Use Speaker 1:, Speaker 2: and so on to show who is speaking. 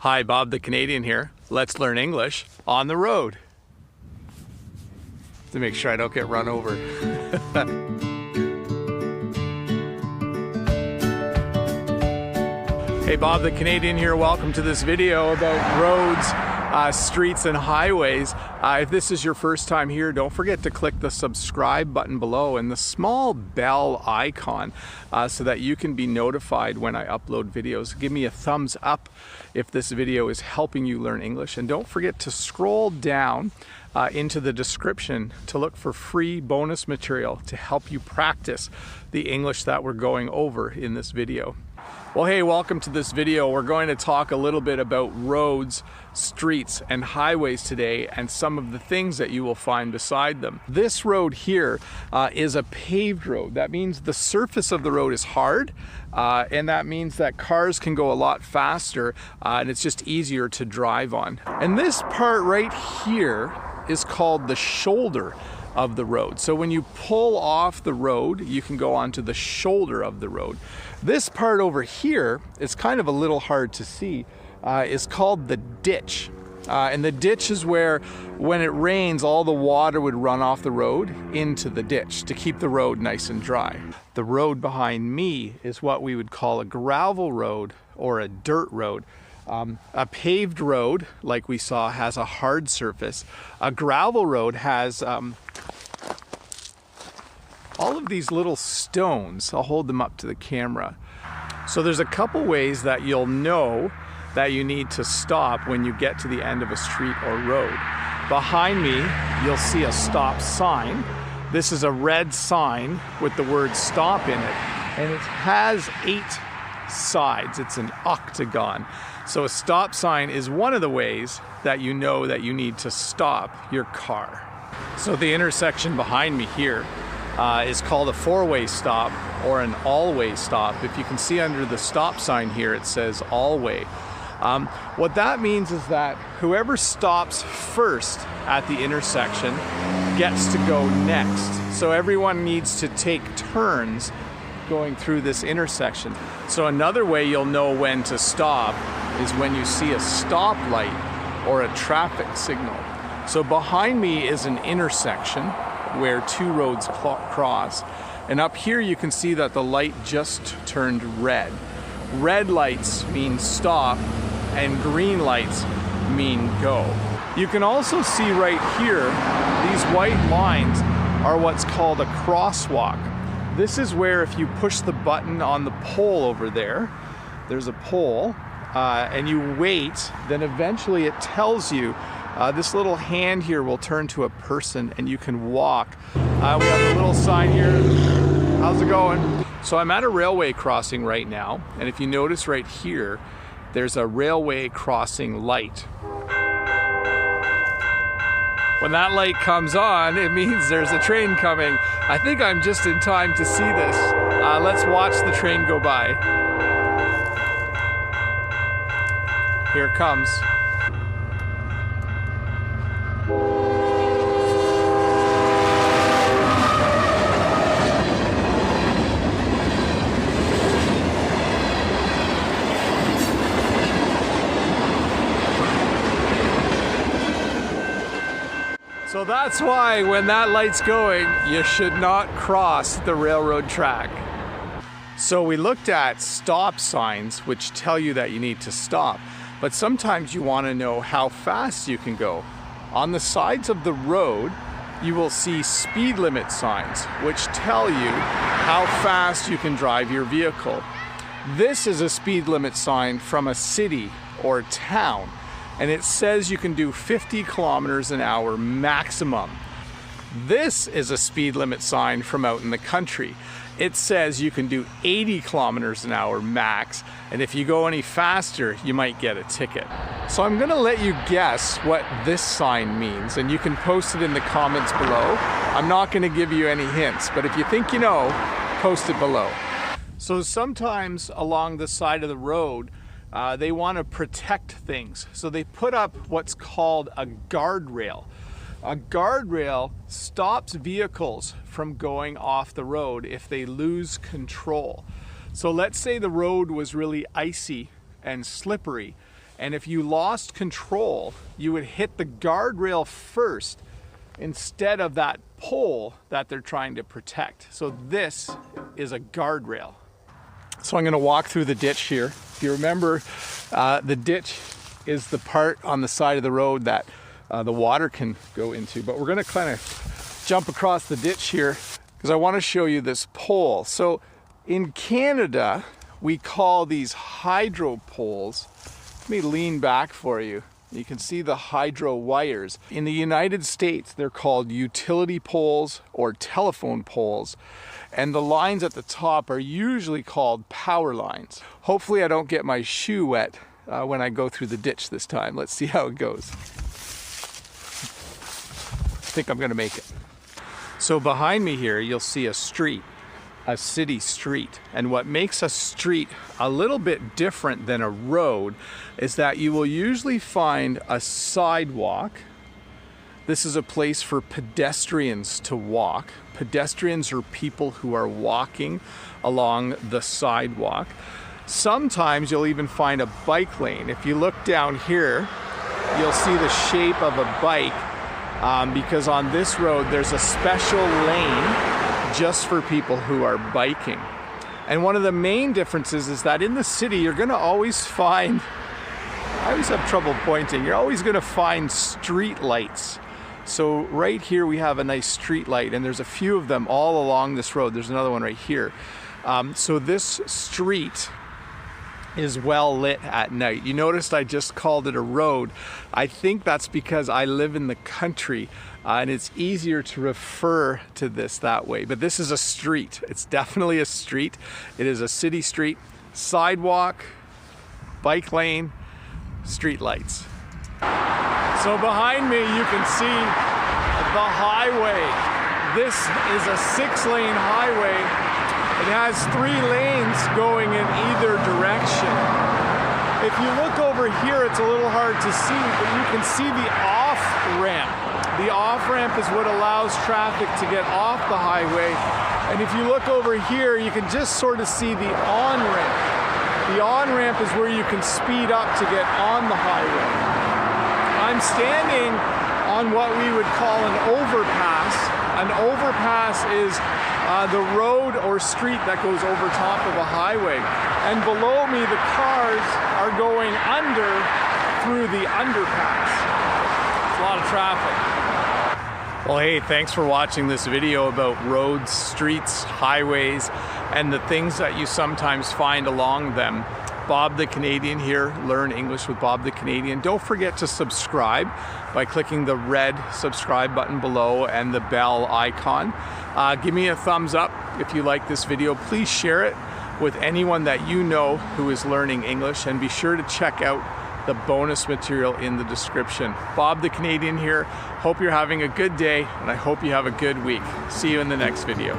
Speaker 1: Hi, Bob the Canadian here. Let's learn English on the road. To make sure I don't get run over. Hey, Bob the Canadian here. Welcome to this video about roads, streets, and highways. If this is your first time here, don't forget to click the subscribe button below and the small bell icon so that you can be notified when I upload videos. Give me a thumbs up if this video is helping you learn English. And don't forget to scroll down into the description to look for free bonus material to help you practice the English that we're going over in this video. Well, hey, welcome to this video. We're going to talk a little bit about roads, streets, and highways today and some of the things that you will find beside them. This road here is a paved road. That means the surface of the road is hard, and that means that cars can go a lot faster, and it's just easier to drive on. And this part right here is called the shoulder of the road. So when you pull off the road, you can go onto the shoulder of the road. This part over here is kind of a little hard to see, is called the ditch. And the ditch is where, when it rains, all the water would run off the road into the ditch to keep the road nice and dry. The road behind me is what we would call a gravel road or a dirt road. A paved road, like we saw, has a hard surface. A gravel road has all of these little stones. I'll hold them up to the camera. So there's a couple ways that you'll know that you need to stop when you get to the end of a street or road. Behind me, you'll see a stop sign. This is a red sign with the word stop in it, and it has 8 sides. It's an octagon. So a stop sign is one of the ways that you know that you need to stop your car. So the intersection behind me here is called a 4-way stop or an all-way stop. If you can see under the stop sign here, it says all-way. What that means is that whoever stops first at the intersection gets to go next. So everyone needs to take turns going through this intersection. So another way you'll know when to stop is when you see a stoplight or a traffic signal. So behind me is an intersection where 2 roads cross. And up here you can see that the light just turned red. Red lights mean stop and green lights mean go. You can also see right here, these white lines are what's called a crosswalk. This is where if you push the button on the pole over there, there's a pole, and you wait, then eventually it tells you, this little hand here will turn to a person and you can walk. We have a little sign here. How's it going? So I'm at a railway crossing right now, and if you notice right here, there's a railway crossing light. When that light comes on, it means there's a train coming. I think I'm just in time to see this. Let's watch the train go by. Here it comes. So that's why when that light's going, you should not cross the railroad track. So we looked at stop signs, which tell you that you need to stop, but sometimes you want to know how fast you can go. On the sides of the road, you will see speed limit signs, which tell you how fast you can drive your vehicle. This is a speed limit sign from a city or town, and it says you can do 50 kilometers an hour maximum. This is a speed limit sign from out in the country. It says you can do 80 kilometers an hour max, and if you go any faster, you might get a ticket. So I'm gonna let you guess what this sign means, and you can post it in the comments below. I'm not gonna give you any hints, but if you think you know, post it below. So sometimes along the side of the road, they want to protect things. So they put up what's called a guardrail. A guardrail stops vehicles from going off the road if they lose control. So let's say the road was really icy and slippery And if you lost control, you would hit the guardrail first instead of that pole that they're trying to protect. So this is a guardrail. So I'm going to walk through the ditch here. If you remember, the ditch is the part on the side of the road that the water can go into. But we're going to kind of jump across the ditch here because I want to show you this pole. So in Canada, we call these hydro poles. Let me lean back for you. You can see the hydro wires. In the United States, they're called utility poles or telephone poles. And the lines at the top are usually called power lines. Hopefully I don't get my shoe wet when I go through the ditch this time. Let's see how it goes. I think I'm gonna make it. So behind me here, you'll see a street, a city street. And what makes a street a little bit different than a road is that you will usually find a sidewalk. This is a place for pedestrians to walk. Pedestrians are people who are walking along the sidewalk. Sometimes you'll even find a bike lane. If you look down here, you'll see the shape of a bike because on this road there's a special lane just for people who are biking. And one of the main differences is that in the city you're gonna always find, I always have trouble pointing, you're always gonna find street lights. So right here we have a nice street light, and there's a few of them all along this road. There's another one right here. So this street is well lit at night. You noticed I just called it a road. I think that's because I live in the country and it's easier to refer to this that way. But this is a street. It's definitely a street. It is a city street, sidewalk, bike lane, street lights. So behind me you can see the highway. This is a 6-lane highway. It has 3 lanes going in either direction. If you look over here, it's a little hard to see, but you can see the off-ramp. The off-ramp is what allows traffic to get off the highway. And if you look over here, you can just sort of see the on-ramp. The on-ramp is where you can speed up to get on the highway. I'm standing on what we would call an overpass. An overpass is the road or street that goes over top of a highway. And below me, the cars are going under through the underpass. It's a lot of traffic. Well, hey, thanks for watching this video about roads, streets, highways, and the things that you sometimes find along them. Bob the Canadian here, Learn English with Bob the Canadian. Don't forget to subscribe by clicking the red subscribe button below and the bell icon. Give me a thumbs up if you like this video. Please share it with anyone that you know who is learning English, and be sure to check out the bonus material in the description. Bob the Canadian here. Hope you're having a good day, and I hope you have a good week. See you in the next video.